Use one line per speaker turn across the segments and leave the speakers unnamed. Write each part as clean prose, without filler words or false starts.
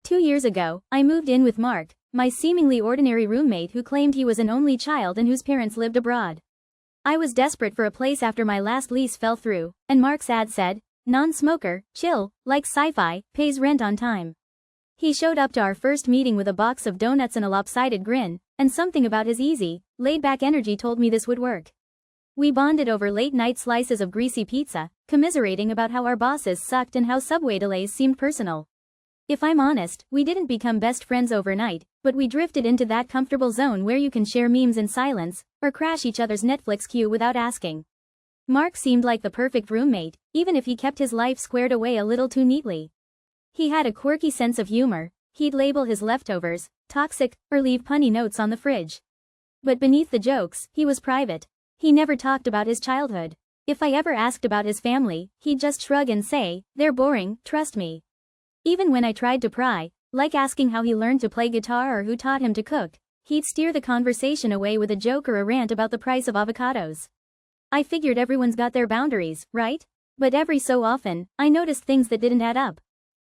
2 years ago, I moved in with Mark, my seemingly ordinary roommate who claimed he was an only child and whose parents lived abroad. I was desperate for a place after my last lease fell through, and Mark's ad said, "Non-smoker, chill, like sci-fi, pays rent on time." He showed up to our first meeting with a box of donuts and a lopsided grin, and something about his easy, laid-back energy told me this would work. We bonded over late-night slices of greasy pizza, commiserating about how our bosses sucked and how subway delays seemed personal. If I'm honest, we didn't become best friends overnight, but we drifted into that comfortable zone where you can share memes in silence, or crash each other's Netflix queue without asking. Mark seemed like the perfect roommate, even if he kept his life squared away a little too neatly. He had a quirky sense of humor. He'd label his leftovers toxic, or leave punny notes on the fridge. But beneath the jokes, he was private. He never talked about his childhood. If I ever asked about his family, he'd just shrug and say, "They're boring, trust me." Even when I tried to pry, like asking how he learned to play guitar or who taught him to cook, he'd steer the conversation away with a joke or a rant about the price of avocados. I figured everyone's got their boundaries, right? But every so often, I noticed things that didn't add up.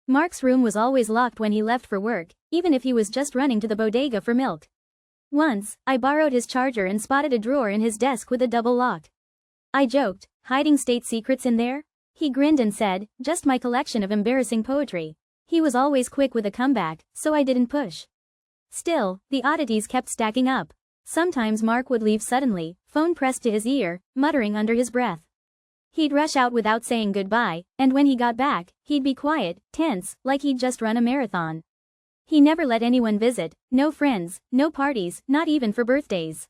Mark's room was always locked when he left for work, even if he was just running to the bodega for milk. Once, I borrowed his charger and spotted a drawer in his desk with a double lock. I joked, "Hiding state secrets in there?" He grinned and said, "Just my collection of embarrassing poetry." He was always quick with a comeback, so I didn't push. Still, the oddities kept stacking up. Sometimes Mark would leave suddenly, phone pressed to his ear, muttering under his breath. He'd rush out without saying goodbye, and when he got back, he'd be quiet, tense, like he'd just run a marathon. He never let anyone visit, no friends, no parties, not even for birthdays.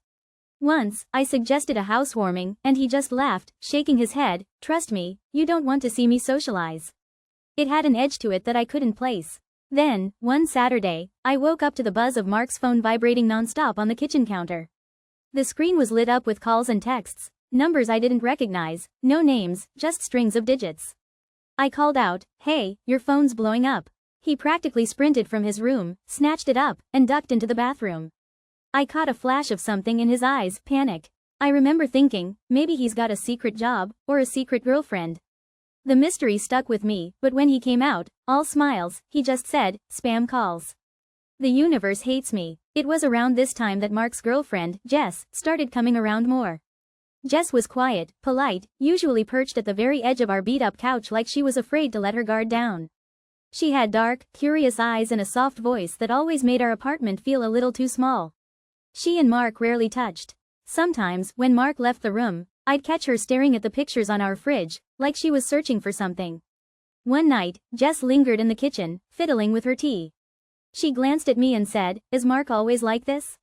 Once, I suggested a housewarming, and he just laughed, shaking his head, "Trust me, you don't want to see me socialize." It had an edge to it that I couldn't place. Then, one Saturday, I woke up to the buzz of Mark's phone vibrating nonstop on the kitchen counter. The screen was lit up with calls and texts, numbers I didn't recognize, no names, just strings of digits. I called out, "Hey, your phone's blowing up." He practically sprinted from his room, snatched it up, and ducked into the bathroom. I caught a flash of something in his eyes, panic. I remember thinking, maybe he's got a secret job, or a secret girlfriend. The mystery stuck with me, but when he came out, all smiles, he just said, "Spam calls. The universe hates me." It was around this time that Mark's girlfriend, Jess, started coming around more. Jess was quiet, polite, usually perched at the very edge of our beat-up couch like she was afraid to let her guard down. She had dark, curious eyes and a soft voice that always made our apartment feel a little too small. She and Mark rarely touched. Sometimes, when Mark left the room, I'd catch her staring at the pictures on our fridge, like she was searching for something. One night, Jess lingered in the kitchen, fiddling with her tea. She glanced at me and said, "Is Mark always like this?"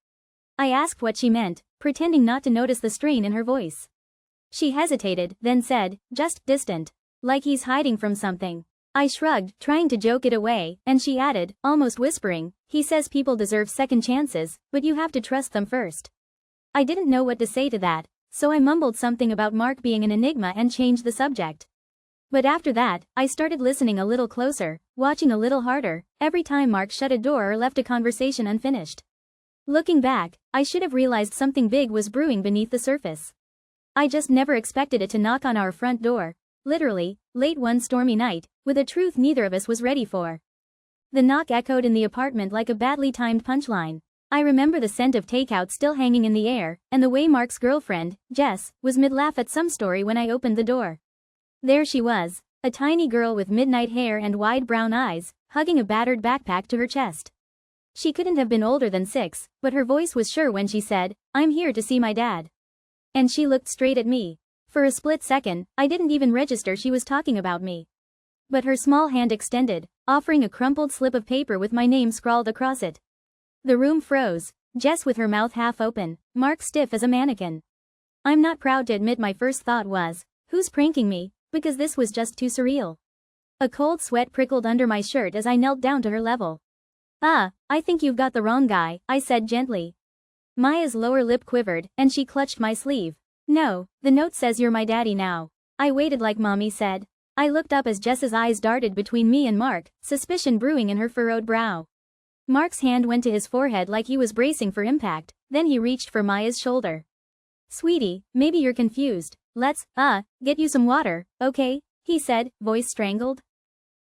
I asked what she meant, pretending not to notice the strain in her voice. She hesitated, then said, "Just distant. Like he's hiding from something." I shrugged, trying to joke it away, and she added, almost whispering, "He says people deserve second chances, but you have to trust them first." I didn't know what to say to that, so I mumbled something about Mark being an enigma and changed the subject. But after that, I started listening a little closer, watching a little harder, every time Mark shut a door or left a conversation unfinished. Looking back, I should have realized something big was brewing beneath the surface. I just never expected it to knock on our front door, literally, late one stormy night, with a truth neither of us was ready for. The knock echoed in the apartment like a badly timed punchline. I remember the scent of takeout still hanging in the air, and the way Mark's girlfriend, Jess, was mid-laugh at some story when I opened the door. There she was, a tiny girl with midnight hair and wide brown eyes, hugging a battered backpack to her chest. She couldn't have been older than 6, but her voice was sure when she said, "I'm here to see my dad." And she looked straight at me. For a split second, I didn't even register she was talking about me. But her small hand extended, offering a crumpled slip of paper with my name scrawled across it. The room froze, Jess with her mouth half open, Mark stiff as a mannequin. I'm not proud to admit my first thought was, who's pranking me, because this was just too surreal. A cold sweat prickled under my shirt as I knelt down to her level. I think you've got the wrong guy," I said gently. Maya's lower lip quivered, and she clutched my sleeve. "No, the note says you're my daddy now." I waited like Mommy said. I looked up as Jess's eyes darted between me and Mark, suspicion brewing in her furrowed brow. Mark's hand went to his forehead like he was bracing for impact, then he reached for Maya's shoulder. "Sweetie, maybe you're confused. Let's, get you some water, okay?" he said, voice strangled.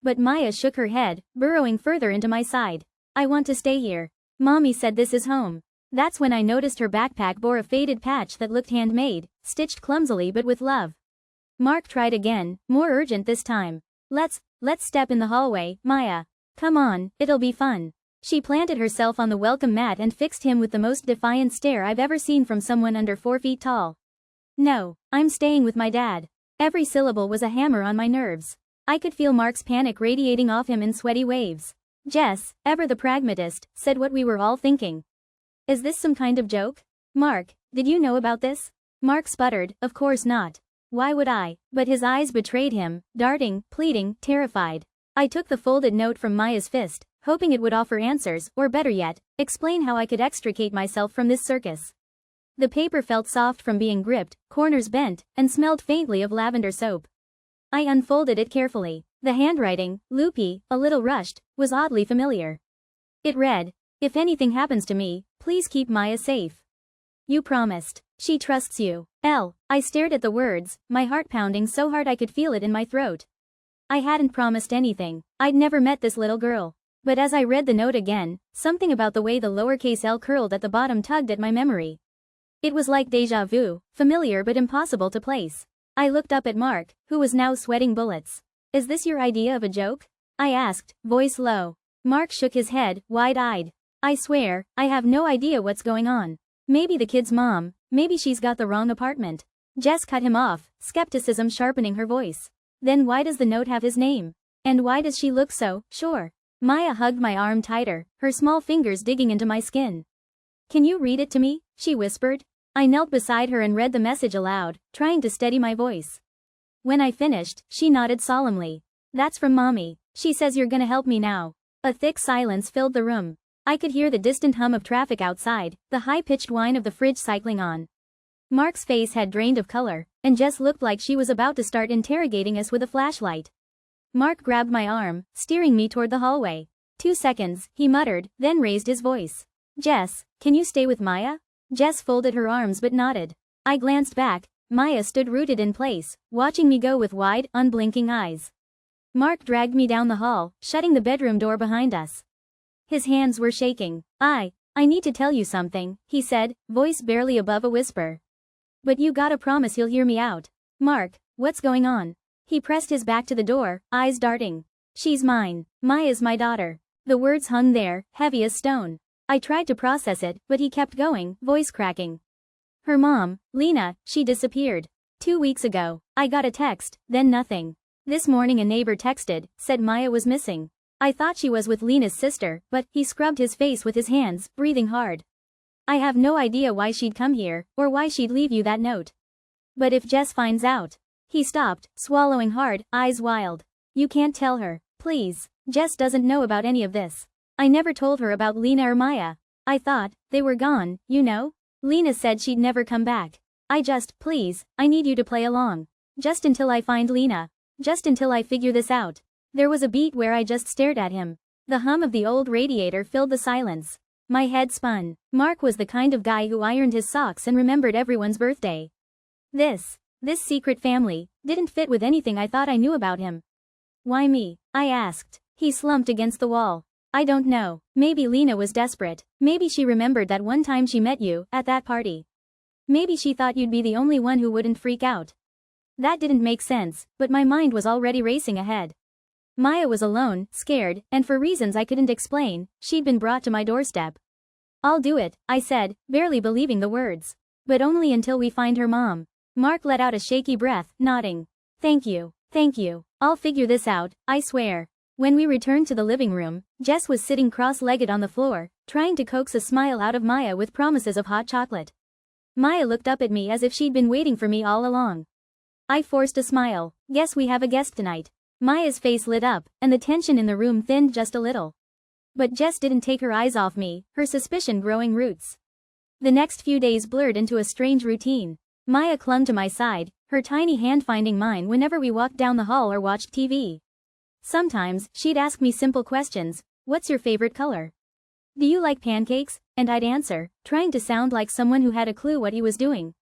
But Maya shook her head, burrowing further into my side. I want to stay here. Mommy said this is home. That's when I noticed her backpack bore a faded patch that looked handmade, stitched clumsily but with love. Mark tried again, more urgent this time. Let's step in the hallway, Maya. Come on, it'll be fun. She planted herself on the welcome mat and fixed him with the most defiant stare I've ever seen from someone under 4 feet tall. No, I'm staying with my dad. Every syllable was a hammer on my nerves. I could feel Mark's panic radiating off him in sweaty waves. Jess, ever the pragmatist, said what we were all thinking. Is this some kind of joke? Mark, did you know about this? Mark sputtered, of course not. Why would I? But his eyes betrayed him, darting, pleading, terrified. I took the folded note from Maya's fist, hoping it would offer answers, or better yet, explain how I could extricate myself from this circus. The paper felt soft from being gripped, corners bent, and smelled faintly of lavender soap. I unfolded it carefully. The handwriting, loopy, a little rushed, was oddly familiar. It read, "If anything happens to me, please keep Maya safe. You promised. She trusts you. L." I stared at the words, my heart pounding so hard I could feel it in my throat. I hadn't promised anything. I'd never met this little girl. But as I read the note again, something about the way the lowercase l curled at the bottom tugged at my memory. It was like déjà vu, familiar but impossible to place. I looked up at Mark, who was now sweating bullets. Is this your idea of a joke? I asked, voice low. Mark shook his head, wide-eyed. I swear, I have no idea what's going on. Maybe the kid's mom, maybe she's got the wrong apartment. Jess cut him off, skepticism sharpening her voice. Then why does the note have his name? And why does she look so sure? Maya hugged my arm tighter, her small fingers digging into my skin. Can you read it to me? She whispered. I knelt beside her and read the message aloud, trying to steady my voice. When I finished, she nodded solemnly. That's from Mommy. She says you're gonna help me now. A thick silence filled the room. I could hear the distant hum of traffic outside, the high-pitched whine of the fridge cycling on. Mark's face had drained of color, and Jess looked like she was about to start interrogating us with a flashlight. Mark grabbed my arm, steering me toward the hallway. 2 seconds, he muttered, then raised his voice. Jess, can you stay with Maya? Jess folded her arms but nodded. I glanced back. Maya stood rooted in place, watching me go with wide, unblinking eyes. Mark dragged me down the hall, shutting the bedroom door behind us. His hands were shaking. I need to tell you something, he said, voice barely above a whisper. But you gotta promise you'll hear me out. Mark, what's going on? He pressed his back to the door, eyes darting. She's mine. Maya's my daughter. The words hung there, heavy as stone. I tried to process it, but he kept going, voice cracking. Her mom, Lena, she disappeared. 2 weeks ago. I got a text, then nothing. This morning a neighbor texted, said Maya was missing. I thought she was with Lena's sister, but he scrubbed his face with his hands, breathing hard. I have no idea why she'd come here, or why she'd leave you that note. But if Jess finds out. He stopped, swallowing hard, eyes wild. You can't tell her, please. Jess doesn't know about any of this. I never told her about Lena or Maya. I thought, they were gone, you know? Lena said she'd never come back. Please, I need you to play along. Just until I find Lena. Just until I figure this out. There was a beat where I just stared at him. The hum of the old radiator filled the silence. My head spun. Mark was the kind of guy who ironed his socks and remembered everyone's birthday. This secret family didn't fit with anything I thought I knew about him. Why me? I asked. He slumped against the wall. I don't know. Maybe Lena was desperate. Maybe she remembered that one time she met you, at that party. Maybe she thought you'd be the only one who wouldn't freak out. That didn't make sense, but my mind was already racing ahead. Maya was alone, scared, and for reasons I couldn't explain, she'd been brought to my doorstep. I'll do it, I said, barely believing the words. But only until we find her mom. Mark let out a shaky breath, nodding. Thank you. I'll figure this out, I swear. When we returned to the living room, Jess was sitting cross-legged on the floor, trying to coax a smile out of Maya with promises of hot chocolate. Maya looked up at me as if she'd been waiting for me all along. I forced a smile. Guess we have a guest tonight. Maya's face lit up, and the tension in the room thinned just a little. But Jess didn't take her eyes off me, her suspicion growing roots. The next few days blurred into a strange routine. Maya clung to my side, her tiny hand finding mine whenever we walked down the hall or watched TV. Sometimes, she'd ask me simple questions. What's your favorite color? Do you like pancakes? And I'd answer, trying to sound like someone who had a clue what he was doing.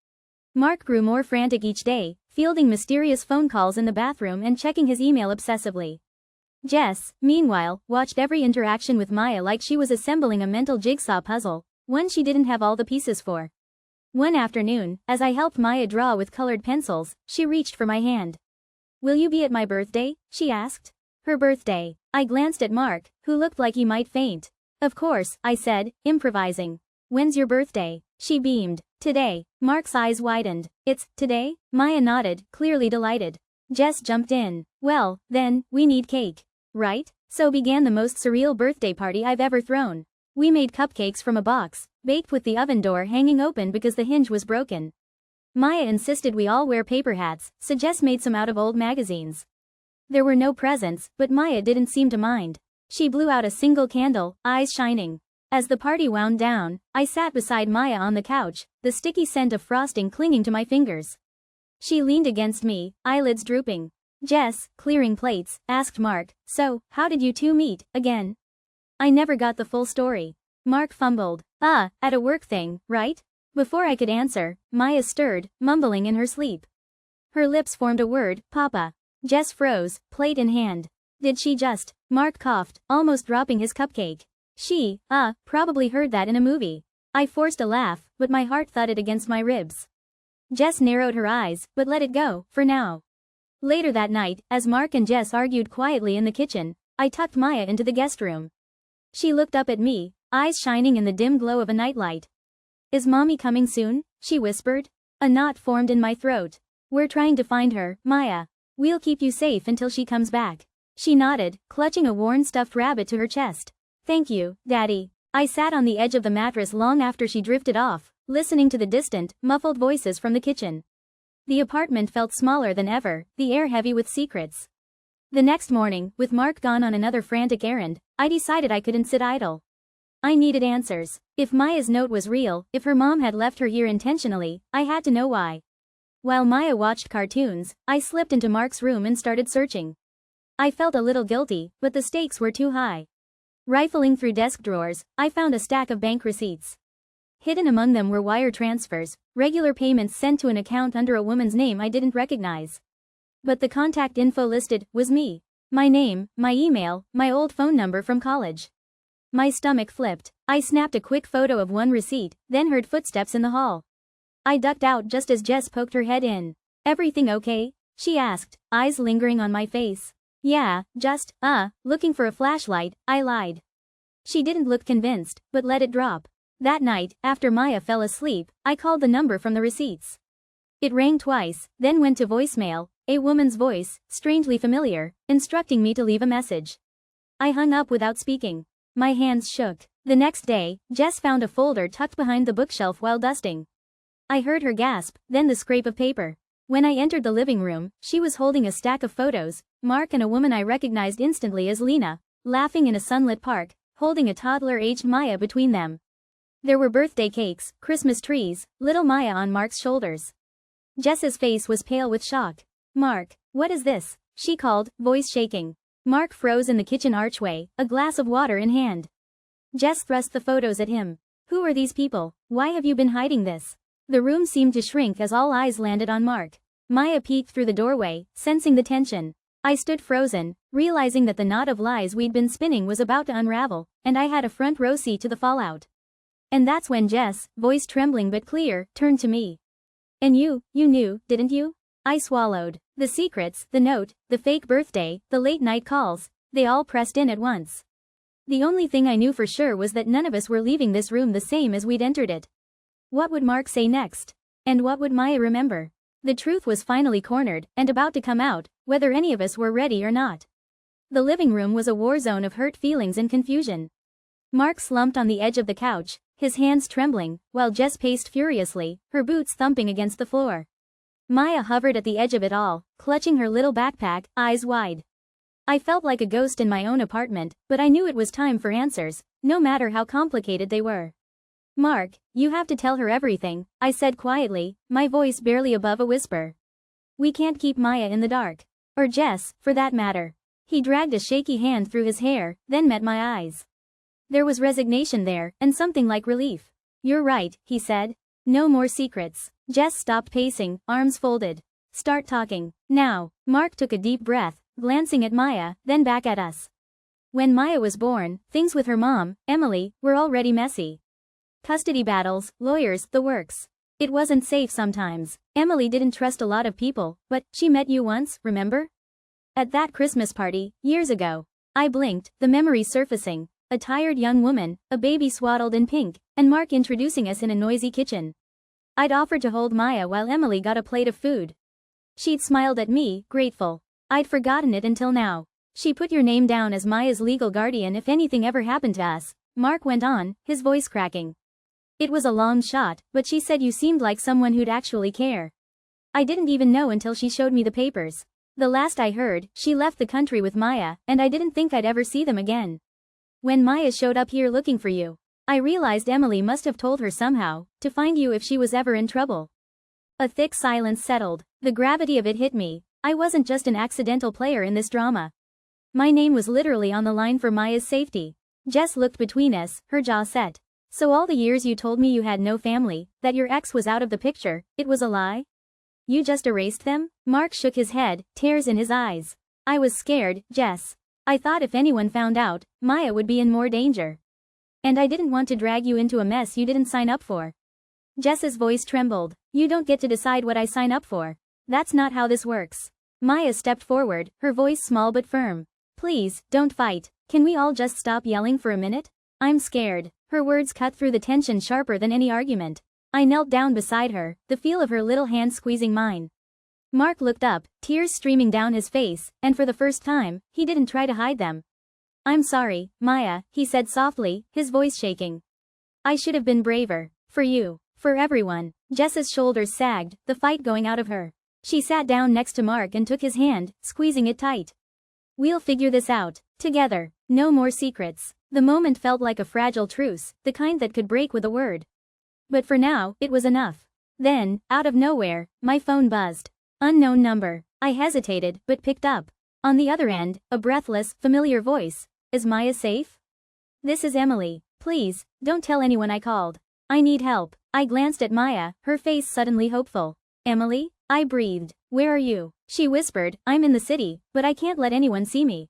Mark grew more frantic each day, fielding mysterious phone calls in the bathroom and checking his email obsessively. Jess, meanwhile, watched every interaction with Maya like she was assembling a mental jigsaw puzzle, one she didn't have all the pieces for. One afternoon, as I helped Maya draw with colored pencils, she reached for my hand. "Will you be at my birthday?" she asked. Her birthday. I glanced at Mark, who looked like he might faint. "Of course," I said, improvising. "When's your birthday?" She beamed. "Today." Mark's eyes widened. "It's today?" Maya nodded, clearly delighted. Jess jumped in. "Well, then, we need cake. Right?" So began the most surreal birthday party I've ever thrown. We made cupcakes from a box, baked with the oven door hanging open because the hinge was broken. Maya insisted we all wear paper hats, so Jess made some out of old magazines. There were no presents, but Maya didn't seem to mind. She blew out a single candle, eyes shining. As the party wound down, I sat beside Maya on the couch, the sticky scent of frosting clinging to my fingers. She leaned against me, eyelids drooping. "Jess," clearing plates, asked Mark, "So, how did you two meet, again?" I never got the full story. Mark fumbled. At a work thing, right?" Before I could answer, Maya stirred, mumbling in her sleep. Her lips formed a word, "Papa." Jess froze, plate in hand. "Did she just..." Mark coughed, almost dropping his cupcake. "She, probably heard that in a movie." I forced a laugh, but my heart thudded against my ribs. Jess narrowed her eyes, but let it go, for now. Later that night, as Mark and Jess argued quietly in the kitchen, I tucked Maya into the guest room. She looked up at me, eyes shining in the dim glow of a nightlight. "Is Mommy coming soon?" she whispered. A knot formed in my throat. "We're trying to find her, Maya. We'll keep you safe until she comes back." She nodded, clutching a worn stuffed rabbit to her chest. "Thank you, Daddy." I sat on the edge of the mattress long after she drifted off, listening to the distant, muffled voices from the kitchen. The apartment felt smaller than ever, the air heavy with secrets. The next morning, with Mark gone on another frantic errand, I decided I couldn't sit idle. I needed answers. If Maya's note was real, if her mom had left her here intentionally, I had to know why. While Maya watched cartoons, I slipped into Mark's room and started searching. I felt a little guilty, but the stakes were too high. Rifling through desk drawers, I found a stack of bank receipts. Hidden among them were wire transfers, regular payments sent to an account under a woman's name I didn't recognize. But the contact info listed was me. My name, my email, my old phone number from college. My stomach flipped. I snapped a quick photo of one receipt, then heard footsteps in the hall. I ducked out just as Jess poked her head in. "Everything okay?" she asked, eyes lingering on my face. "Yeah, just, looking for a flashlight," I lied. She didn't look convinced, but let it drop. That night, after Maya fell asleep, I called the number from the receipts. It rang twice, then went to voicemail, a woman's voice, strangely familiar, instructing me to leave a message. I hung up without speaking. My hands shook. The next day, Jess found a folder tucked behind the bookshelf while dusting. I heard her gasp, then the scrape of paper. When I entered the living room, she was holding a stack of photos, Mark and a woman I recognized instantly as Lena, laughing in a sunlit park, holding a toddler-aged Maya between them. There were birthday cakes, Christmas trees, little Maya on Mark's shoulders. Jess's face was pale with shock. "Mark, what is this?" she called, voice shaking. Mark froze in the kitchen archway, a glass of water in hand. Jess thrust the photos at him. "Who are these people? Why have you been hiding this?" The room seemed to shrink as all eyes landed on Mark. Maya peeked through the doorway, sensing the tension. I stood frozen, realizing that the knot of lies we'd been spinning was about to unravel, and I had a front row seat to the fallout. And that's when Jess, voice trembling but clear, turned to me. "And you knew, didn't you?" I swallowed. The secrets, the note, the fake birthday, the late-night calls, they all pressed in at once. The only thing I knew for sure was that none of us were leaving this room the same as we'd entered it. What would Mark say next? And what would Maya remember? The truth was finally cornered, and about to come out, whether any of us were ready or not. The living room was a war zone of hurt feelings and confusion. Mark slumped on the edge of the couch, his hands trembling, while Jess paced furiously, her boots thumping against the floor. Maya hovered at the edge of it all, clutching her little backpack, eyes wide. I felt like a ghost in my own apartment, but I knew it was time for answers, no matter how complicated they were. "Mark, you have to tell her everything," I said quietly, my voice barely above a whisper. "We can't keep Maya in the dark. Or Jess, for that matter." He dragged a shaky hand through his hair, then met my eyes. There was resignation there, and something like relief. "You're right," he said. "No more secrets." Jess stopped pacing, arms folded. "Start talking. Now." Mark took a deep breath, glancing at Maya, then back at us. When Maya was born, things with her mom, Emily, were already messy. Custody battles, lawyers, the works. It wasn't safe sometimes. Emily didn't trust a lot of people, but she met you once, remember? At that Christmas party, years ago. I blinked, the memory surfacing. A tired young woman, a baby swaddled in pink, and Mark introducing us in a noisy kitchen. I'd offered to hold Maya while Emily got a plate of food. She'd smiled at me, grateful. I'd forgotten it until now. She put your name down as Maya's legal guardian if anything ever happened to us, Mark went on, his voice cracking. It was a long shot, but she said you seemed like someone who'd actually care. I didn't even know until she showed me the papers. The last I heard, she left the country with Maya, and I didn't think I'd ever see them again. When Maya showed up here looking for you, I realized Emily must have told her somehow, to find you if she was ever in trouble. A thick silence settled. The gravity of it hit me. I wasn't just an accidental player in this drama. My name was literally on the line for Maya's safety. Jess looked between us, her jaw set. So all the years you told me you had no family, that your ex was out of the picture, it was a lie? You just erased them? Mark shook his head, tears in his eyes. I was scared, Jess. I thought if anyone found out, Maya would be in more danger. And I didn't want to drag you into a mess you didn't sign up for. Jess's voice trembled. You don't get to decide what I sign up for. That's not how this works. Maya stepped forward, her voice small but firm. Please, don't fight. Can we all just stop yelling for a minute? I'm scared. Her words cut through the tension sharper than any argument. I knelt down beside her, the feel of her little hand squeezing mine. Mark looked up, tears streaming down his face, and for the first time, he didn't try to hide them. I'm sorry, Maya, he said softly, his voice shaking. I should have been braver. For you. For everyone. Jess's shoulders sagged, the fight going out of her. She sat down next to Mark and took his hand, squeezing it tight. We'll figure this out. Together. No more secrets. The moment felt like a fragile truce, the kind that could break with a word. But for now, it was enough. Then, out of nowhere, my phone buzzed. Unknown number. I hesitated, but picked up. On the other end, a breathless, familiar voice. Is Maya safe? This is Emily. Please, don't tell anyone I called. I need help. I glanced at Maya, her face suddenly hopeful. Emily? I breathed. Where are you? She whispered, I'm in the city, but I can't let anyone see me.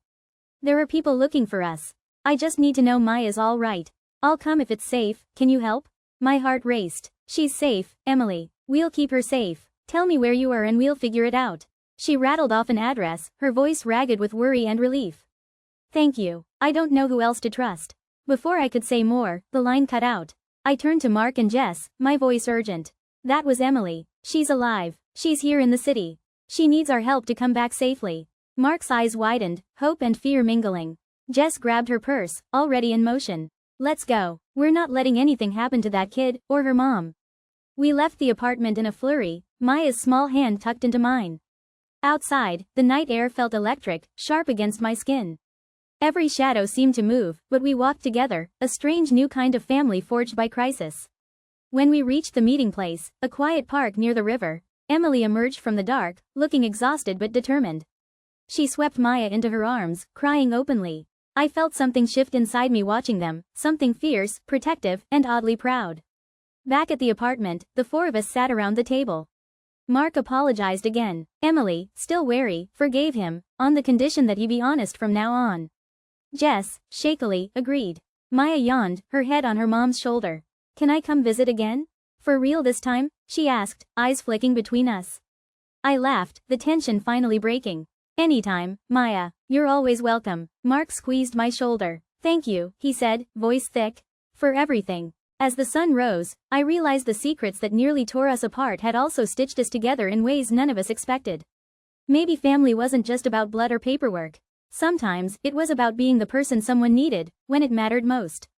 There are people looking for us. I just need to know Maya's all right. I'll come if it's safe, can you help? My heart raced. She's safe, Emily. We'll keep her safe. Tell me where you are and we'll figure it out. She rattled off an address, her voice ragged with worry and relief. Thank you. I don't know who else to trust. Before I could say more, the line cut out. I turned to Mark and Jess, my voice urgent. That was Emily. She's alive. She's here in the city. She needs our help to come back safely. Mark's eyes widened, hope and fear mingling. Jess grabbed her purse, already in motion. Let's go. We're not letting anything happen to that kid, or her mom. We left the apartment in a flurry, Maya's small hand tucked into mine. Outside, the night air felt electric, sharp against my skin. Every shadow seemed to move, but we walked together, a strange new kind of family forged by crisis. When we reached the meeting place, a quiet park near the river, Emily emerged from the dark, looking exhausted but determined. She swept Maya into her arms, crying openly. I felt something shift inside me watching them, something fierce, protective, and oddly proud. Back at the apartment, the four of us sat around the table. Mark apologized again. Emily, still wary, forgave him, on the condition that he be honest from now on. Jess, shakily, agreed. Maya yawned, her head on her mom's shoulder. Can I come visit again? For real this time? She asked, eyes flicking between us. I laughed, the tension finally breaking. Anytime, Maya. You're always welcome. Mark squeezed my shoulder. Thank you, he said, voice thick. For everything. As the sun rose, I realized the secrets that nearly tore us apart had also stitched us together in ways none of us expected. Maybe family wasn't just about blood or paperwork. Sometimes, it was about being the person someone needed, when it mattered most.